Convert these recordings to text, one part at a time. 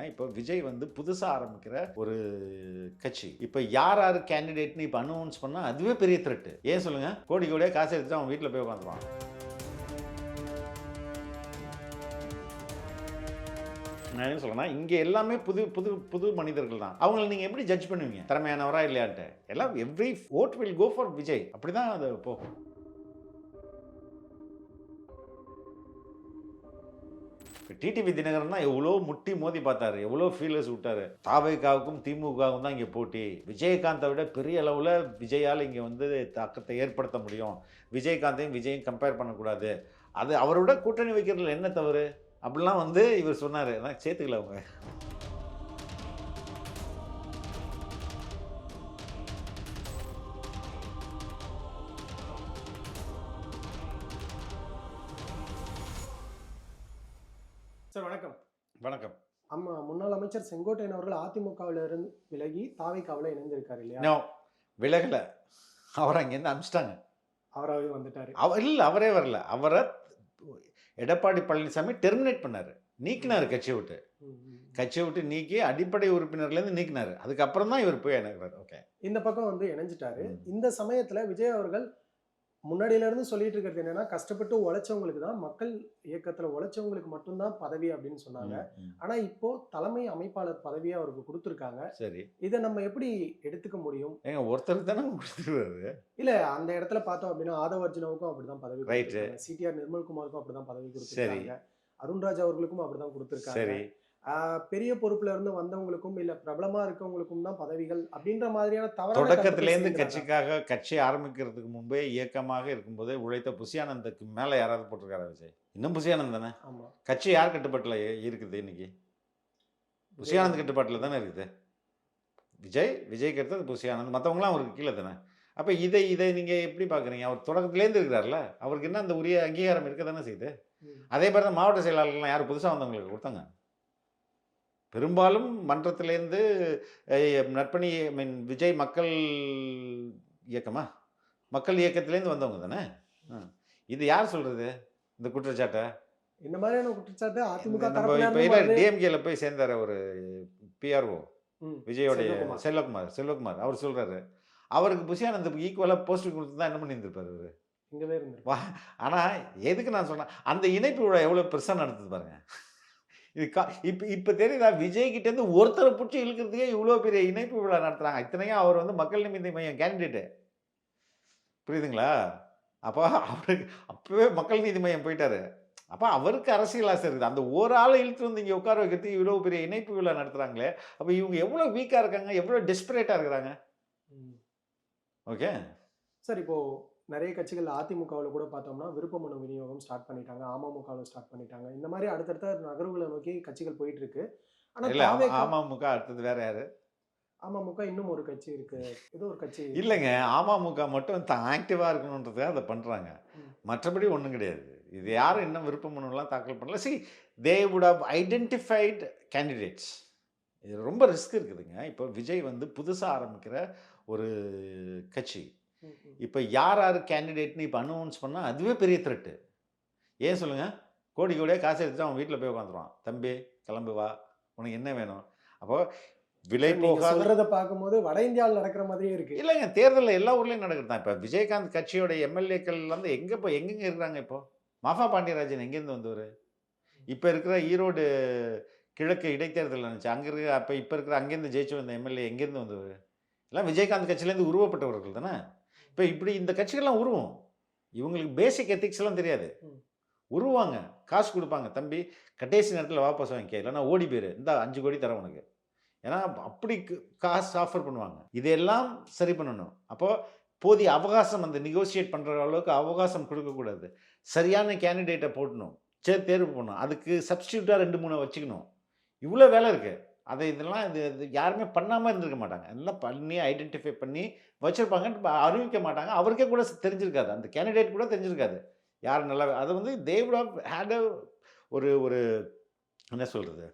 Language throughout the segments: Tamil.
இப்போ விஜய் வந்து புதுசாக ஆரம்பிக்கிற ஒரு கட்சி. இப்போ யார் யார் கேண்டிடேட்னு இப்போ அனௌன்ஸ் பண்ணால் அதுவே பெரிய த்ரெட்டு. ஏன் சொல்லுங்க, கோடி கோடியாக காசு எடுத்துட்டு அவன் வீட்டில் போய் உட்காந்துருவான். நான் என்ன சொல்றேன்னா, இங்க எல்லாமே புது புது புது மனிதர்கள் தான். அவங்கள நீங்க எப்படி ஜட்ஜ் பண்ணுவீங்க, திறமையானவரா இல்லையான்ட்டு? எல்லாம் every vote will go for Vijay. அப்படிதான் அது போகும். டிடிவி தினகரன் தான் எவ்வளோ முட்டி மோதி பார்த்தாரு, எவ்வளோ ஃபீலர்ஸ் விட்டாரு. தாவேகாவுக்கும் திமுகவுக்கும் தான் இங்கே போட்டி. விஜயகாந்தை விட பெரிய அளவில் விஜயால் இங்கே வந்து தாக்கத்தை ஏற்படுத்த முடியும். விஜயகாந்தையும் விஜயும் கம்பேர் பண்ணக்கூடாது. அது அவரோட கூட்டணி வைக்கிறதுல என்ன தவறு அப்படிலாம் வந்து இவர் சொன்னார். ஆனால் சேர்த்துக்கல அவங்க. சார் வணக்கம். வணக்கம். ஆமா, முன்னாள் அமைச்சர் செங்கோட்டையன் அவர்கள் அதிமுகவில் இருந்து விலகி தாவேகாவில் இணைந்திருக்காரு இல்லையா? நோ, விலகலை. அவரை அங்கேருந்து அனுப்பிச்சிட்டாங்க. அவராகவே வந்துட்டாரு. இல்லை, அவரே வரல. அவரை எடப்பாடி பழனிசாமி டெர்மினேட் பண்ணார், நீக்கினார் கட்சியை விட்டு. கட்சியை விட்டு நீக்கி அடிப்படை உறுப்பினர்லேருந்து நீக்கினார். அதுக்கப்புறம் தான் இவர் போய் இணைக்கிறார். ஓகே, இந்த பக்கம் வந்து இணைஞ்சிட்டாரு. இந்த சமயத்துல விஜய் அவர்கள் முன்னாடியில இருந்து சொல்லிட்டு இருக்கிறது என்னன்னா, கஷ்டப்பட்டு உழைச்சவங்களுக்கு தான், மக்கள் இயக்கத்துல உழைச்சவங்களுக்கு மட்டும்தான் பதவி அப்படின்னு சொன்னாங்க. ஆனா இப்போ தலைமை அமைப்பாளர் பதவியை அவருக்கு கொடுத்துருக்காங்க. சரி, இதை நம்ம எப்படி எடுத்துக்க முடியும்? ஏங்க, ஒருத்தருக்கு தானே கொடுத்துருவாரு. இல்ல, அந்த இடத்துல பார்த்தோம் அப்படின்னா ஆதவ அர்ஜுனாவுக்கும் அப்படிதான் பதவி கொடுத்திருக்காங்க. சிடிஆர் நிர்மல்குமாருக்கும் அப்படிதான் பதவி கொடுத்திருக்காங்க. அருண்ராஜ் அவர்களுக்கும் அப்படிதான் கொடுத்திருக்காங்க. சரி, பெரிய பொறுப்புல இருந்து வந்தவங்களுக்கும் இல்ல பிரபலமா இருக்கவங்களுக்கும் தான் பதவிகள் அப்படின்ற மாதிரியான தவறான தொடக்கத்திலேருந்து கட்சிக்காக கட்சி ஆரம்பிக்கிறதுக்கு முன்பே இயக்கமாக இருக்கும்போதே உழைத்த புசியானந்துக்கு மேல யாராவது போட்டிருக்காரா விஜய்? இன்னும் புசியானந்த் தானே. கட்சி யார் கட்டுப்பாட்டில் இருக்குது இன்னைக்கு? புசியானந்த் கட்டுப்பாட்டில் தானே இருக்குது. விஜய்க்கு அடுத்தது புசியானந்த், மற்றவங்களாம் அவருக்கு கீழே தானே. அப்போ இதை நீங்கள் எப்படி பார்க்குறீங்க? அவர் தொடக்கத்துலேருந்து இருக்கிறார்ல, அவருக்கு என்ன அந்த உரிய அங்கீகாரம் இருக்க தானே செய்யுது. அதே மாதிரி தான் மாவட்ட செயலாளர்கள்லாம் யார் புதுசாக வந்தவங்களுக்கு கொடுத்தாங்க? பெரும்பாலும் மன்றத்திலேருந்து நற்பணி விஜய் மக்கள் இயக்கமா, மக்கள் இயக்கத்திலேருந்து வந்தவங்க தானே. இது யார் சொல்கிறது இந்த குற்றச்சாட்டை? இந்த மாதிரியான குற்றச்சாட்டு அதிமுக இப்போ டிஎம்கேல போய் சேர்ந்தார் ஒரு பிஆர்ஓ விஜயோடைய செல்வகுமார். அவர் சொல்கிறாரு, அவருக்கு புசியானந்த் ஈக்குவலாக போஸ்ட் கொடுத்து தான் என்ன பண்ணியிருந்திருப்பார் அவர். இங்கவே இருந்து. ஆனால் எதுக்கு நான் சொன்னேன், அந்த இணைப்பு விழா எவ்வளோ பெருசாக நடத்துது பாருங்க. இது இப்போ தெரியுதா, விஜய்கிட்டேருந்து ஒருத்தரை பிடிச்சி இழுக்கிறதுக்கே இவ்வளோ பெரிய இணைப்பு விழா நடத்துகிறாங்க. இத்தனையும் அவர் வந்து மக்கள் நீதி மையம் கேண்டிடேட்டு, புரியுதுங்களா? அப்போ அவருக்கு அப்போவே மக்கள் நீதி மையம் போயிட்டாரு. அப்போ அவருக்கு அரசியல் ஆசை இருக்குது. அந்த ஒரு ஆளை இழுத்து வந்து இங்கே உட்கார வைக்கிறதுக்கு இவ்வளோ பெரிய இணைப்பு விழா நடத்துகிறாங்களே. அப்போ இவங்க எவ்வளோ வீக்காக இருக்காங்க, எவ்வளோ டெஸ்பரேட்டாக இருக்கிறாங்க. ஓகே சார், இப்போது நிறைய கட்சிகள் அதிமுகவில் கூட பார்த்தோம்னா விருப்ப மனு விநியோகம் ஸ்டார்ட் பண்ணிட்டாங்க, அமமுகவில் ஸ்டார்ட் பண்ணிட்டாங்க. இந்த மாதிரி அடுத்தடுத்த நகர்வுகளை நோக்கி கட்சிகள் போயிட்டு இருக்கு. ஆனால் அமமுக அடுத்தது வேற யாரு? அமமுக இன்னும் ஒரு கட்சி இருக்கு, ஏதோ ஒரு கட்சி இல்லைங்க. அமமுக மட்டும் ஆக்டிவாக இருக்கணுன்றதுக்காக அதை பண்ணுறாங்க, மற்றபடி ஒன்றும் கிடையாது. இது யாரும் இன்னும் விருப்ப மனுலாம் தாக்கல் பண்ணல. See, they would have identified candidates. இது ரொம்ப ரிஸ்க் இருக்குதுங்க. இப்போ விஜய் வந்து புதுசாக ஆரம்பிக்கிற ஒரு கட்சி. இப்போ யார் யார் கேண்டிடேட்னு இப்போ அனௌன்ஸ் பண்ணால் அதுவே பெரிய த்ரெட்டு. ஏன் சொல்லுங்கள், கோடி கோடியாக காசு எடுத்துட்டு அவன் வீட்டில் போய் உட்காந்துருவான். தம்பி கிளம்பு வா, உனக்கு என்ன வேணும்? அப்போ விலை போகாத பார்க்கும்போது வட இந்தியாவில் நடக்கிற மாதிரியே இருக்கு. இல்லைங்க, தேர்தலில் எல்லா ஊர்லேயும் நடக்கிறது தான். இப்போ விஜயகாந்த் கட்சியோட எம்எல்ஏக்கள் வந்து எங்கெங்க இருக்கிறாங்க? இப்போ மாஃபா பாண்டியராஜன் எங்கேருந்து வந்தவர்? இப்போ இருக்கிற ஈரோடு கிழக்கு இடைத்தேர்தல் நினச்சி அங்கே இருக்கிற இப்போ இருக்கிற அங்கேருந்து ஜெயிச்சு வந்த எம்எல்ஏ எங்கேருந்து வந்தவர்? எல்லாம் விஜயகாந்த் கட்சியிலேருந்து உருவப்பட்டவர்கள் தானே. இப்போ இப்படி இந்த கட்சிகள்லாம் உருவம், இவங்களுக்கு பேசிக் எத்திக்ஸ்லாம் தெரியாது. உருவாங்க, காசு கொடுப்பாங்க, தம்பி கடைசி நேரத்தில் வாபஸ் வாங்கிக்க, இல்லைன்னா ஓடி போயிரு, இந்த 5 கோடி தர உனக்கு. ஏன்னா அப்படி காசு ஆஃபர் பண்ணுவாங்க. இதெல்லாம் சரி பண்ணணும். அப்போது போதிய அவகாசம், அந்த நெகோசியேட் பண்ணுற அளவுக்கு அவகாசம் கொடுக்கக்கூடாது. சரியான கேண்டிடேட்டை போடணும், தேர்வு பண்ணணும். அதுக்கு சப்ஸ்டியூட்டாக 2-3 வச்சுக்கணும். இவ்வளோ வேலை இருக்குது. இதெல்லாம் இது யாருமே பண்ணாமல் இருந்திருக்க மாட்டாங்க. எல்லாம் பண்ணி ஐடென்டிஃபை பண்ணி வச்சுருப்பாங்க, அறிவிக்க மாட்டாங்க. அவருக்கே கூட தெரிஞ்சிருக்காது, அந்த கேண்டிடேட் கூட தெரிஞ்சிருக்காது யார் நல்லா. அதை வந்து தே வுட் ஹவ் ஹேட் ஒரு ஒரு என்ன சொல்கிறது,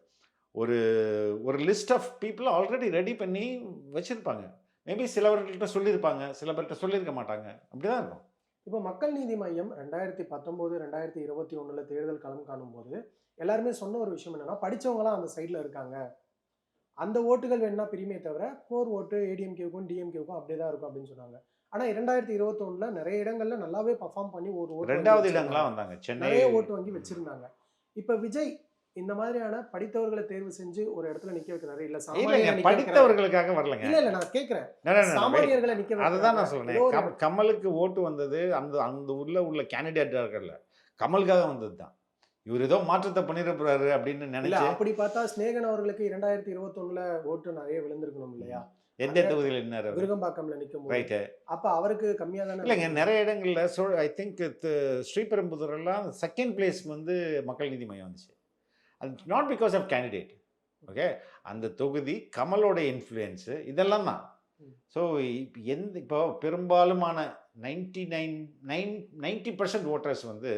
ஒரு list of people already ready பண்ணி வச்சுருப்பாங்க. மேபி சிலவர்கள்ட்ட சொல்லியிருப்பாங்க, சில பேர்கிட்ட சொல்லியிருக்க மாட்டாங்க. அப்படி தான் இருக்கும். இப்போ மக்கள் நீதி மையம் 2019 2021 தேர்தல் களம் காணும்போது எல்லாருமே சொன்ன ஒரு விஷயம் என்னன்னா, படித்தவங்களாம் அந்த சைடில் இருக்காங்க, அந்த ஓட்டுகள் வேணா பிரியுமே தவிர கோர் ஓட்டு ஏடிஎம்கேவுக்கும் டிஎம்கேவுக்கும் அப்படியே தான் இருக்கும் அப்படின்னு சொன்னாங்க. ஆனா 2021 நிறைய இடங்கள்ல நல்லாவே பர்ஃபார்ம் பண்ணி ஒரு ஓட்டு 2வது இடங்கள்லாம் வந்தாங்க. சென்னை நிறைய ஓட்டு வங்கி வச்சிருந்தாங்க. இப்ப விஜய் இந்த மாதிரியான படித்தவர்களை தேர்வு செஞ்சு ஒரு இடத்துல நிக்க வைக்கிறாரு. இல்ல இல்லைங்க, சாமானியர்களை நிக்க வைக்கிறாரு. படித்தவர்களுக்காக வரலங்க. இல்ல நான் கேட்கிறேன். No, no, no, no, wait. சாமானியர்களை நிக்க அதுதான் நான் வைக்கிறாங்க. சொல்றேன். ஏதோ ஒரு கமலுக்கு ஓட்டு வந்தது அந்த அந்த உள்ள கேண்டிடேட்டாக கமலுக்காக வந்தது தான். இவர் ஏதோ மாற்றத்தை பண்ணிட போறாரு அப்படின்னு இல்ல நினைச்சு அப்படி பார்த்தா ஸ்நேகன் அவர்களுக்கு 2021 ஓட்டு நிறைய விழுந்திருக்கணும் இல்லையா? எந்த தொகுதியில் நின்னாரு அவரு? விருகம்பாக்கம்ல நிக்கும் போது. ரைட்டு. அப்ப அவருக்கு கம்மியா தானே இல்லைங்க, நிறைய இடங்கள்ல ஐ திங்க் ஸ்ரீபெரும்புதூர் எல்லாம் செகண்ட் பிளேஸ் வந்து மக்கள் நீதி மையம் வந்துச்சு. அது not because of candidate. Okay, அந்த தொகுதி கமலோட இன்ஃப்ளூயன்ஸு இதெல்லாம் தான். ஸோ இப்போ பெரும்பாலுமான 90% ஓட்டர்ஸ் வந்து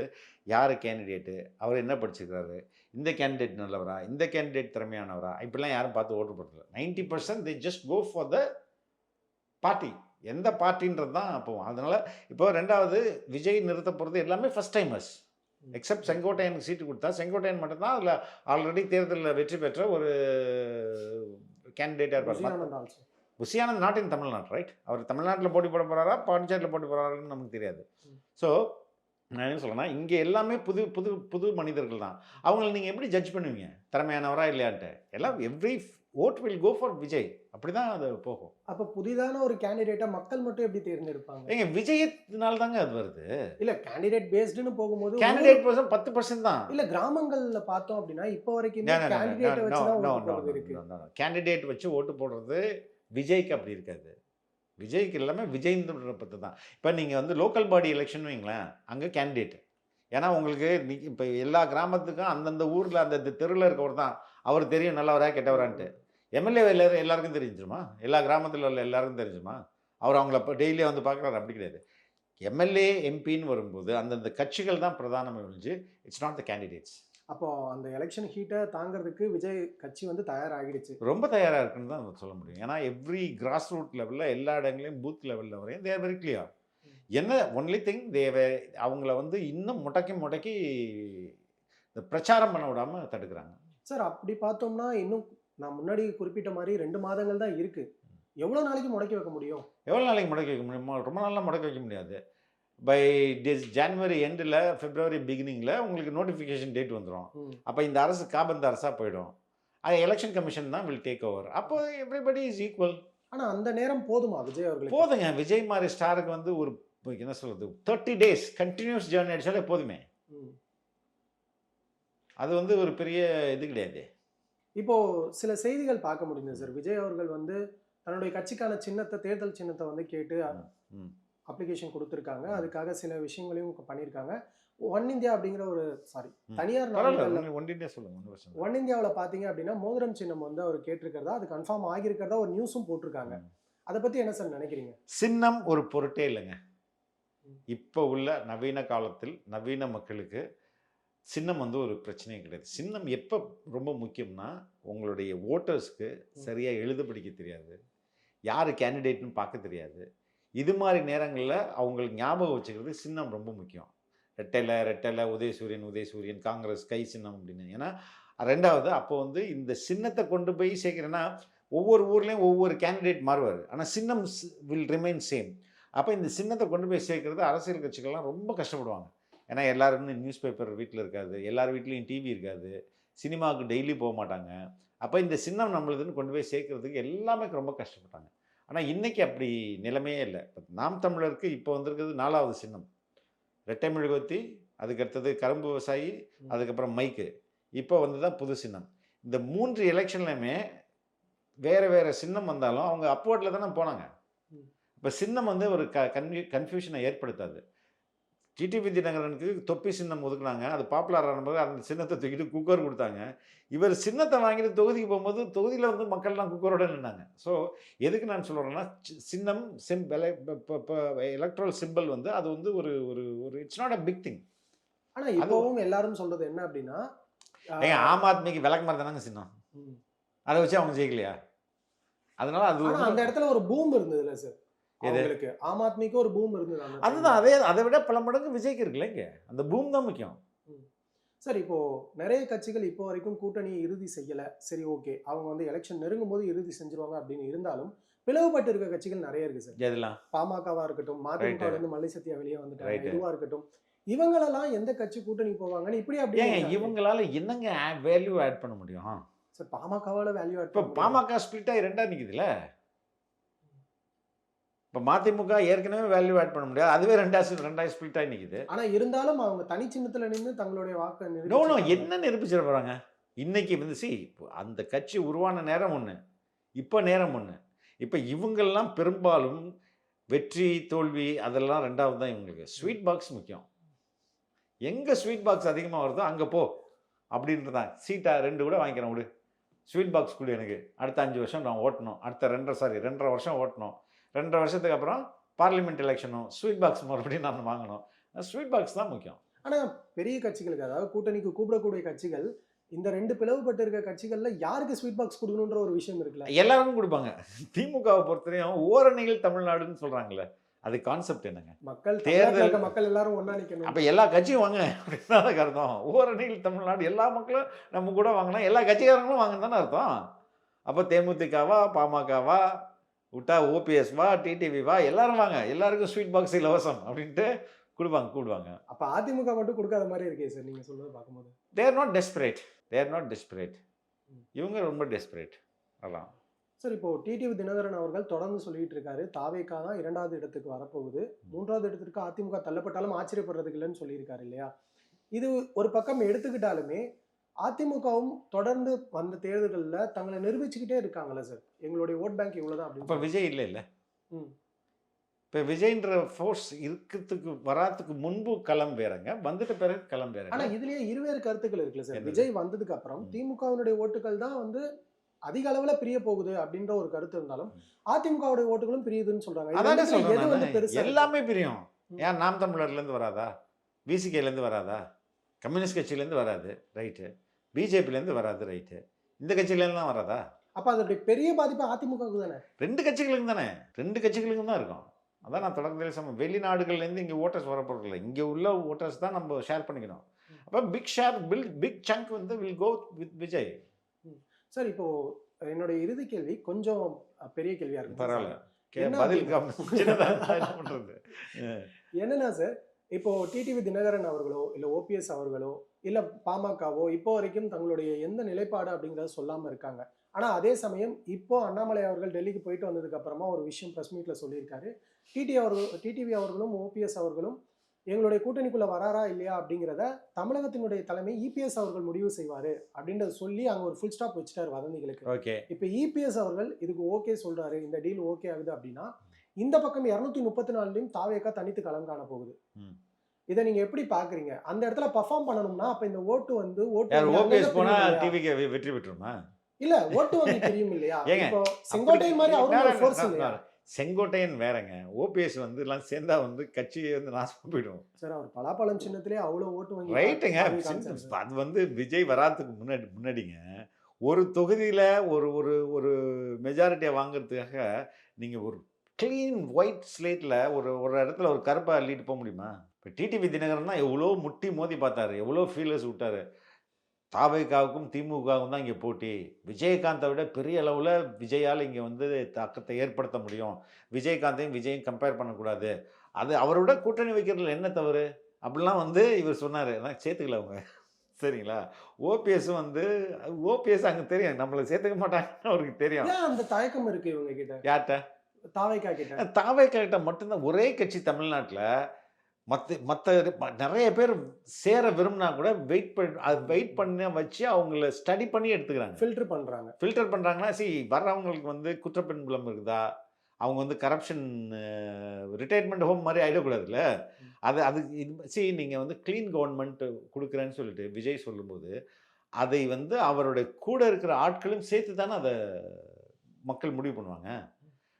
யார் கேண்டிடேட்டு, அவர் என்ன படிச்சிருக்காரு, இந்த கேண்டிடேட் நல்லவரா, இந்த கேண்டிடேட் திறமையானவரா, இப்படிலாம் யாரும் பார்த்து ஓட்டு போடுறதில்ல. 90% they just go for the party. எந்த பார்ட்டின்றது தான் போவோம். அதனால் இப்போ 2வது விஜய் நிறுத்த போகிறது எல்லாமே ஃபஸ்ட் டைமர்ஸ். எக்ஸப்ட் செங்கோட்டையனுக்கு சீட்டு கொடுத்தா செங்கோட்டையன் மட்டும்தான் அதில் ஆல்ரெடி தேர்தலில் வெற்றி பெற்ற ஒரு கேண்டிடேட்டாக இருப்பார். Pushyanand not in Tamil Nadu, right? அவர் தமிழ்நாட்டில் போட்டி போட போகிறாரா பாண்டிச்சேரியில் போட்டி போகிறாருன்னு நமக்கு தெரியாது. ஸோ நான் என்ன சொல்கிறேன்னா, இங்கே எல்லாமே புது புது புது மனிதர்கள் தான். அவங்கள நீங்கள் எப்படி ஜட்ஜ் பண்ணுவீங்க திறமையானவரா இல்லையான்ட்டு? எல்லாம் every vote will go for Vijay. அப்படி தான் அது போகும். அப்போ புதிதான ஒரு கேண்டிடேட்டை மக்கள் மட்டும் எப்படி தேர்ந்தெடுப்பாங்க? ஏங்க, விஜயத்தினால தாங்க அது வருது. இல்ல கேண்டிடேட் பேஸ்டுன்னு போகும்போது கேண்டிடேட் 10% தான். இல்ல கிராமங்கள்ல பார்த்தோம் அப்படின்னா இப்போ வரைக்கும் கேண்டிடேட்டை வச்சு தான் ஓட்டு போடுறது இருக்கு. கேண்டிடேட் வச்சு ஓட்டு போடுறது விஜய்க்கு அப்படி இருக்காது. விஜய்க்கு எல்லாமே விஜய்ன்ற பற்றி தான். இப்போ நீங்கள் வந்து லோக்கல் பாடி எலெக்ஷன் வைங்களேன், அங்கே கேண்டிடேட். ஏன்னா உங்களுக்கு இப்போ எல்லா கிராமத்துக்கும் அந்தந்த ஊரில் அந்த தெருவில் இருக்கவர் தான் அவர் தெரியும் நல்லவரா கெட்டவரான்ட்டு. எம்எல்ஏ எல்லாருக்கும் தெரிஞ்சிருமா? எல்லா கிராமத்தில் உள்ள எல்லாருக்கும் தெரிஞ்சுமா? அவர் அவங்கள இப்போ டெய்லியாக வந்து பார்க்குறாரு? அப்படி கிடையாது. எம்எல்ஏ எம்பின்னு வரும்போது அந்தந்த கட்சிகள் தான் பிரதானமாக ஒழிஞ்சு இட்ஸ் நாட் த கேண்டிடேட்ஸ். அப்போ அந்த எலெக்ஷன் ஹீட்டை தாங்கிறதுக்கு விஜய் கட்சி வந்து தயாராகிடுச்சு. ரொம்ப தயாராக இருக்குன்னு தான் சொல்ல முடியும். ஏன்னா எவ்ரி கிராஸ் ரூட் லெவலில் எல்லா இடங்களையும் பூத் லெவலில் வரையும் தேர் வெரி கிளியர். என்ன ஒன்லி திங் அவங்கள வந்து இன்னும் முடக்கி இந்த பிரச்சாரம் பண்ண விடாமல் தடுக்கிறாங்க. சார் அப்படி பார்த்தோம்னா இன்னும் நான் முன்னாடி குறிப்பிட்ட மாதிரி 2 மாதங்கள் தான் இருக்கு. எவ்வளோ நாளைக்கு முடக்கி வைக்க முடியும்? எவ்வளோ நாளைக்கு முடக்கி வைக்க முடியுமா? ரொம்ப நாளாக முடக்கி வைக்க முடியாது. பை ஜனவரி எண்டில் பிப்ரவரி பிகினிங்கில் உங்களுக்கு நோட்டிஃபிகேஷன் டேட் வந்துடும். அப்போ இந்த அரசு காபந்த அரசாக போயிடும். அது எலெக்ஷன் கமிஷன் தான் வில் டேக் ஓவர். அப்போ எவ்ரிபடி இஸ் ஈக்குவல். ஆனால் அந்த நேரம் போதுமா விஜய் அவர்களுக்கு? போதுங்க. விஜய் மாதிரி ஸ்டாருக்கு வந்து ஒரு என்ன சொல்கிறது 30 days கண்டினியூஸ் ஜேர்னி அடிச்சாலே போதுமே. அது வந்து ஒரு பெரிய இது கிடையாது. இப்போ சில செய்திகள் பார்க்க முடியுது சார். விஜய் அவர்கள் வந்து தன்னுடைய கட்சிக்கான சின்னத்தை, தேர்தல் சின்னத்தை வந்து கேட்டு அப்ளிகேஷன் கொடுத்துருக்காங்க. அதுக்காக சில விஷயங்களையும் பண்ணியிருக்காங்க. ஒன் இந்தியா அப்படிங்கிற ஒரு தனியார் ஒன் இந்தியாவில் பார்த்தீங்க அப்படின்னா மோதிரம் சின்னம் வந்து அவர் கேட்டிருக்கிறதா, அது கன்ஃபார்ம் ஆகியிருக்கிறதா ஒரு நியூஸும் போட்டிருக்காங்க. அதை பற்றி என்ன சார் நினைக்கிறீங்க? சின்னம் ஒரு பொருட்டே இல்லைங்க. இப்போ உள்ள நவீன காலத்தில் நவீன மக்களுக்கு சின்னம் வந்து ஒரு பிரச்சனையே கிடையாது. சின்னம் எப்போ ரொம்ப முக்கியம்னா, உங்களுடைய ஓட்டர்ஸ்க்கு சரியாக எழுத படிக்க தெரியாது, யார் கேண்டிடேட்னு பார்க்க தெரியாது. இது மாதிரி நேரங்களில் அவங்களுக்கு ஞாபகம் வச்சுக்கிறது சின்னம் ரொம்ப முக்கியம். ரெட்டலை உதயசூரியன் காங்கிரஸ் கை சின்னம் அப்படின்னு. ஏன்னா 2வது அப்போ வந்து இந்த சின்னத்தை கொண்டு போய் சேர்க்குறேன்னா ஒவ்வொரு ஊர்லேயும் ஒவ்வொரு கேண்டிடேட் மாறுவார், ஆனால் சின்னம் வில் ரிமைன் சேம். அப்போ இந்த சின்னத்தை கொண்டு போய் சேர்க்கறது அரசியல் கட்சிகள்லாம் ரொம்ப கஷ்டப்படுவாங்க. ஏன்னா எல்லாருமே நியூஸ் பேப்பர் வீட்டில் இருக்காது, எல்லார் வீட்லேயும் டிவி இருக்காது, சினிமாவுக்கு டெய்லி போக மாட்டாங்க. அப்போ இந்த சின்னம் நம்மளுதுன்னு கொண்டு போய் சேர்க்கறதுக்கு எல்லாமே ரொம்ப கஷ்டப்பட்டாங்க. ஆனால் இன்றைக்கி அப்படி நிலைமையே இல்லை. நாம் தமிழருக்கு இப்போ வந்திருக்கிறது 4வது சின்னம் ரெட்டை மெழுகுவர்த்தி, அதுக்கடுத்தது கரும்பு விவசாயி, அதுக்கப்புறம் மைக்கு. இப்போ வந்து தான் புது சின்னம். இந்த 3 எலெக்ஷன்லையுமே வேறு சின்னம் வந்தாலும் அவங்க அப்வோர்டில் தானே போனாங்க. இப்போ சின்னம் வந்து ஒரு கன்ஃபியூஷனை ஏற்படுத்தாது. டிடிவி தினகரனுக்கு தொப்பி சின்னம் ஒதுக்குனாங்க, அது பாப்புலர் ஆனபோது அந்த சின்னத்தை தூக்கிட்டு குக்கர் கொடுத்தாங்க. இவர் சின்னத்தை வாங்கிட்டு தொகுதிக்கு போகும்போது தொகுதியில் வந்து மக்கள்லாம் குக்கரோட நின்னாங்க. ஸோ எதுக்கு நான் சொல்கிறேன்னா, சின்னம் எலக்ட்ரல் சிம்பிள் வந்து அது வந்து ஒரு ஒரு it's not a big thing. ஆனால் இப்போவும் எல்லாரும் சொல்கிறது என்ன அப்படின்னா, ஆம் ஆத்மிக்கு விளக்கு மாதிரி தானங்க சின்னம், அதை வச்சு அவங்க ஜெயிக்கலையா? அதனால அது அந்த இடத்துல ஒரு பூம் இருந்ததுல சார். அவங்களுக்கு ஆம் ஆத்மிக்கு ஒரு பூம் இருந்தது. அதுதான் அதை விட பல மடங்கு விஜய்க்கு இருக்குல்ல. இங்கே அந்த பூம் தான் முக்கியம். சார் இப்போ நிறைய கட்சிகள் இப்போ வரைக்கும் கூட்டணியை இறுதி செய்யல. சரி ஓகே. அவங்க வந்து எலெக்ஷன் நெருங்கும் போது இறுதி செஞ்சுருவாங்க அப்படின்னு இருந்தாலும், பிளவுபட்டு இருக்க கட்சிகள் நிறைய இருக்கு சார். எதெல்லாம்? பாமகவா இருக்கட்டும், ரைட்டு. மதிமுகல இருந்து மல்லை சத்யா வெளியே வந்துட்டாங்க. ரைட்டு. இதுவா இருக்கட்டும். இவங்களெல்லாம் எந்த கட்சி கூட்டணி போவாங்கன்னு இப்படி அப்படியே ஏங்க இருக்காங்க. இவங்களால என்னங்க வேல்யூ ஆட் பண்ண முடியும்? சார் பாமகவால வேல்யூ ஆட் இப்போ பண்ண முடியாது. பாமக ஸ்பிளிட் ஆகி ரெண்டா நிக்குதுல்ல. இப்போ மதிமுக ஏற்கனவே வேல்யூ ஆட் பண்ண முடியாது. அதுவே ரெண்டாய் ஸ்பிளிட் ஆகி நிக்குது. ஆனா இருந்தாலும் அவங்க தனி சின்னத்துல நின்னு தங்களுடைய வாக்கை நோ நிரூபிச்சிருக்காங்க. என்ன நிரூபிச்சிட போறாங்க? இன்னைக்கு வந்து அந்த கட்சி உருவான நேரம் ஒண்ணு, இப்போ நேரம் ஒண்ணு. இப்போ இவங்கெல்லாம் பெரும்பாலும் வெற்றி தோல்வி அதெல்லாம் ரெண்டாவது தான் இவங்களுக்கு. ஸ்வீட் பாக்ஸ் முக்கியம். எங்க ஸ்வீட் பாக்ஸ் அதிகமாக வருதோ அங்கே போ அப்படின்றது தான். சீட்டா 2 கூட வாங்கிக்கிறேன் விடு, ஸ்வீட் பாக்ஸ் கொடு எனக்கு, அடுத்த 5 வருஷம் நான் ஓட்டணும், அடுத்த 2.5 வருஷம் ஓட்டணும், 2.5 வருஷத்துக்கு அப்புறம் பார்லிமெண்ட் எலெக்ஷனும் ஸ்வீட் பாக்ஸ் மறுபடியும் நான் வாங்கணும். ஸ்வீட் பாக்ஸ் தான் முக்கியம். ஆனா பெரிய கட்சிகளுக்கு, அதாவது கூட்டணிக்கு கூப்பிடக்கூடிய கட்சிகள், இந்த 2 பிளவுபட்டு இருக்க கட்சிகள்ல யாருக்கு ஸ்வீட் பாக்ஸ் கொடுக்கணுன்ற ஒரு விஷயம் இருக்குல்ல. எல்லாருக்கும் கொடுப்பாங்க. திமுகவை பொறுத்தவரையும் ஓரணிகள் தமிழ்நாடுன்னு சொல்றாங்கல்ல, அது கான்செப்ட் என்னங்க? மக்கள் தேர்தல் தமிழ்நாட்டுல இருக்க மக்கள் எல்லாரும் ஒண்ணா நிக்கணும். அப்போ எல்லா கட்சியும் வாங்க அப்படின்னு தானே அர்த்தம். ஓரணிகள் தமிழ்நாடு எல்லா மக்களும் நம்ம கூட வாங்கினா எல்லா கட்சிக்காரங்களும் வாங்கன்னு தானே அர்த்தம். அப்போ தேமுதிகவா, பாமகவா, விட்டா ஓபிஎஸ் வா, டிடிவி வா, எல்லாரும் வாங்க, எல்லாருக்கும் ஸ்வீட் பாக்ஸ் இலவசம் அப்படின்ட்டு கூடுவாங்க. அப்ப அதிமுக மட்டும் கொடுக்காத மாதிரி இருக்கே சார் நீங்க சொல்றது பார்க்கும்போது. தேர் நாட் டெஸ்பரேட். இவங்க ரொம்ப டெஸ்பரேட். அதான் சார் இப்போ டிடிவி தினகரன் அவர்கள் தொடர்ந்து சொல்லிட்டு இருக்காரு, தாவேகா தான் 2வது இடத்துக்கு வரப்போகுது, 3வது இடத்திற்கு அதிமுக தள்ளப்பட்டாலும் ஆச்சரியப்படுறதுக்கு இல்லைன்னு சொல்லியிருக்காரு இல்லையா. இது ஒரு பக்கம் எடுத்துக்கிட்டாலுமே அதிமுகவும் தொடர்ந்து வந்த தேர்தல்களில் தங்களை நிரூபிச்சுக்கிட்டே இருக்காங்கல்ல சார், எங்களுடைய ஓட் பேங்க் இவ்வளவுதான் இப்போ அப்படின்னு. விஜய் இல்லை. ம். இப்போ விஜய்ன்ற ஃபோர்ஸ் இருக்கிறதுக்கு வராதுக்கு முன்பு களம் வேறங்க, வந்துட்ட பிறகு களம் ஆனா வேறங்க. இதுலயே இருவேறு கருத்துக்கள் இருக்குல்ல சார். என்னது? விஜய் வந்ததுக்கு அப்புறம் திமுகவினுடைய ஓட்டுகள் தான் வந்து அதிக அளவுல பிரிய போகுது அப்படின்ற ஒரு கருத்து இருந்தாலும் அதிமுகவுடைய ஓட்டுகளும் பிரியுதுன்னு சொல்றாங்க. இது அதானே ரெண்டுத்துல எது வந்து சொல்றேன், பெருசா இருக்கு? எல்லாமே பிரியும். ம். ஏன் நாம் தமிழர்லேருந்து வராதா, விசிகேலேருந்து வராதா, கம்யூனிஸ்ட் கட்சியிலேருந்து வராது, ரைட்டு, பிஜேபிலேருந்து வராது, ரைட்டு, இந்த கட்சியிலேருந்துலாம் வராதா? அப்ப அதோடைய பெரிய பாதிப்பு அதிமுகவுக்கு தானே. 2 கட்சிகளுக்கும் தானே, 2 கட்சிகளுக்கும் தான் இருக்கும். அதான் நான் தொடர்ந்து வெளிநாடுகள்லேருந்து இங்கே ஓட்டர்ஸ் வரப்போறதில்ல, இங்கே உள்ள ஓட்டர்ஸ் தான் நம்ம ஷேர் பண்ணிக்கணும். அப்போ பிக் சங்க் வந்து will go with Vijay. Sir இப்போ என்னுடைய இறுதி கேள்வி கொஞ்சம் பெரிய கேள்வியா இருக்கு. பரவாயில்ல, என்ன பதில் அப்படின்னா- என்ன பண்ணுறது? என்னன்னா சார், இப்போ டிடிவி தினகரன் அவர்களோ இல்ல ஓபிஎஸ் அவர்களோ இல்ல பாமகவோ இப்போ வரைக்கும் தங்களுடைய எந்த நிலைப்பாடு அப்படிங்கறத சொல்லாம இருக்காங்க. ஆனா அதே சமயம் இப்போ அண்ணாமலை அவர்கள் டெல்லிக்கு போயிட்டு வந்ததுக்கு அப்புறமா ஒரு விஷயம் பிரஸ் மீட்ல சொல்லியிருக்காரு. டிடிவி அவர்களும் ஓபிஎஸ் அவர்களும் எங்களுடைய கூட்டணிக்குள்ள வராரா இல்லையா அப்படிங்கிறத தமிழகத்தினுடைய தலைமை இபிஎஸ் அவர்கள் முடிவு செய்வாரு அப்படின்றத சொல்லி அங்க ஒரு ஃபுல் ஸ்டாப் வச்சுட்டாரு வதந்திகளுக்கு. ஓகே, இப்போ இபிஎஸ் அவர்கள் இதுக்கு ஓகே சொல்றாரு, இந்த டீல் ஓகே ஆகுது அப்படின்னா இந்த பக்கம் 234லையும் தாவேகா தனித்து களம் காண போகுது. இதை நீங்க எப்படி பாக்குறீங்க? அந்த இடத்துல பெர்ஃபார்ம் பண்ணணும்னா அப்ப இந்த ஓட்டு வந்து யார் வங்கி ஓபிஎஸ் அங்கங்க போனால் பிரியும் இல்லையா? டிவிக்கு வெற்றி பெற்றுமா? இல்ல ஓட்டு வங்கி தெரியும் இல்லையா? ஏங்க, இப்போ செங்கோட்டையன் மாதிரி அவரும் ஒரு ஃபோர்ஸ் இல்லையா? செங்கோட்டையன் வேறங்க, ஓபிஎஸ் வந்து எல்லாம் சேர்ந்தா வந்து கட்சியை வந்து நாசமா போயிடும். சார் அவர் பலாப்பழம் சின்னத்திலே அவ்வளவு ஓட்டு வங்கி ரைட்டுங்க, வாங்கி காமிச்சாரு சார். அது வந்து விஜய் வராதுக்கு முன்னாடிங்க ஒரு தொகுதியில் ஒரு ஒரு ஒரு மெஜாரிட்டியை வாங்குறதுக்காக நீங்கள் ஒரு க்ளீன் ஒயிட் ஸ்லேட்டில் ஒரு ஒரு இடத்துல ஒரு கருப்பை அள்ளிட்டு போக முடியுமா? இப்போ டிடிவி தினகரன் எவ்வளோ முட்டி மோதி பார்த்தாரு, எவ்வளோ ஃபீலர்ஸ் விட்டாரு. தாவேகாவுக்கும் திமுகவுக்கும் தான் இங்கே போட்டி. விஜயகாந்தை விட பெரிய அளவில் விஜயால் இங்கே வந்து தாக்கத்தை ஏற்படுத்த முடியும். விஜயும் கம்பேர் பண்ணக்கூடாது. அது அவரோட கூட்டணி வைக்கிறதுல என்ன தவறு அப்படிலாம் வந்து இவர் சொன்னார். நான் சேர்த்துக்கல அவங்க, சரிங்களா? ஓபிஎஸும் வந்து ஓபிஎஸ் அங்கே தெரியும் நம்மளை சேர்த்துக்க மாட்டாங்கன்னு அவருக்கு தெரியும். ஏன் அந்த தயக்கம் இருக்கு இவங்க கிட்ட, யார்கிட்ட? தாவேகா கிட்ட? தாவேகாட்ட மட்டும்தான் ஒரே கட்சி தமிழ்நாட்டில். மற்ற நிறைய பேர் சேர விரும்பினா கூட வெயிட் பண்ண வச்சு அவங்கள ஸ்டடி பண்ணி எடுத்துக்கிறாங்க, ஃபில்டர் பண்ணுறாங்கன்னா. வர்றவங்களுக்கு வந்து குற்றப்பின்புலம் இருக்குதா, அவங்க வந்து கரப்ஷன் ரிட்டையர்மெண்ட் ஹோம் மாதிரி ஆகிடக்கூடாதுல்ல. அது நீங்கள் வந்து க்ளீன் கவர்மெண்ட் கொடுக்குறேன்னு சொல்லிட்டு விஜய் சொல்லும்போது அதை வந்து அவருடைய கூட இருக்கிற ஆட்களும் சேர்த்து தானே அதை மக்கள் முடிவு பண்ணுவாங்க.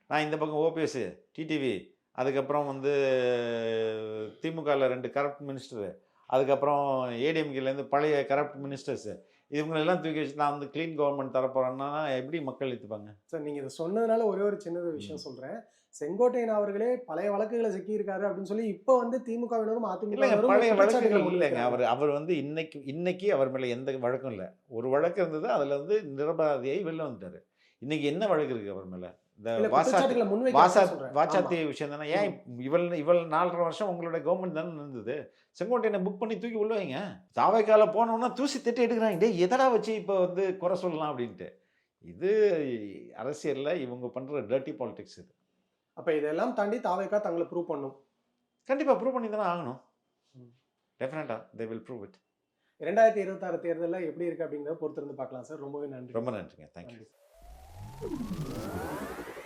நான் இந்த பக்கம் ஓபிஎஸ், டிடிவி, அதுக்கப்புறம் வந்து திமுகவில் 2 கரப்ட் மினிஸ்டரு, அதுக்கப்புறம் ஏடிஎம்கேலேருந்து பழைய கரப்ட் மினிஸ்டர்ஸு, இவங்களெல்லாம் தூக்கி வச்சு நான் வந்து க்ளீன் கவர்மெண்ட் தரப்போறேன்னா எப்படி மக்கள் ஏற்றுப்பாங்க? சார் நீங்க இதை சொன்னதுனால ஒரே ஒரு சின்ன விஷயம் சொல்றேன். செங்கோட்டையன் அவர்களே பழைய வழக்குகளை சிக்கியிருக்காரு அப்படின்னு சொல்லி இப்போ வந்து திமுகவினரும் இல்லைங்க, அதிமுகவினரும் பழைய குற்றச்சாட்டுகளை வழக்குகள் இல்லைங்க. முன்வைக்கிறாங்க. அவர் வந்து இன்னைக்கு அவர் மேலே எந்த வழக்கும் இல்லை. ஒரு வழக்கு இருந்தது, அதில் வந்து நிரபராதியாகி வெளில வந்துட்டாரு. இன்னைக்கு என்ன வழக்கு இருக்கு அவர் மேலே? இந்த இல்ல வாசாத்தி குற்றச்சாட்டுகளை முன்வைக்கிறாங்க சொல்றேன். ஆமா. வாச்சாத்தி விஷயம் தானே. ஏன் இவள் 4.5 வருஷம் உங்களோட கவர்மெண்ட் தானே இருந்தது. செங்கோட்டையனை புக் பண்ணி தூக்கி உள்ள வைங்க. தாவைக்கால போனோம்னா தூசி தட்டி எடுக்கிறாங்க. டேய் எதடா வச்சு இப்போ வந்து குறை சொல்லலாம் அப்படின்ட்டு. இது அரசியல்ல இவங்க பண்ற டர்ட்டி பாலிடிக்ஸ் இது. அப்ப இதெல்லாம் தாண்டி தாவேகா தங்களை ப்ரூவ் பண்ணும். கண்டிப்பா ப்ரூவ் பண்ணி தானே ஆகணும். ம். டெஃபினட்டா தே வில் ப்ரூவ் இட். 2026 தேர்தல்ல எப்படி இருக்கு அப்படிங்கிறத பொறுத்திருந்து பார்க்கலாம் சார். ரொம்பவே நன்றி. ரொம்ப நன்றிங்க. தேங்க்யூ. நன்றி.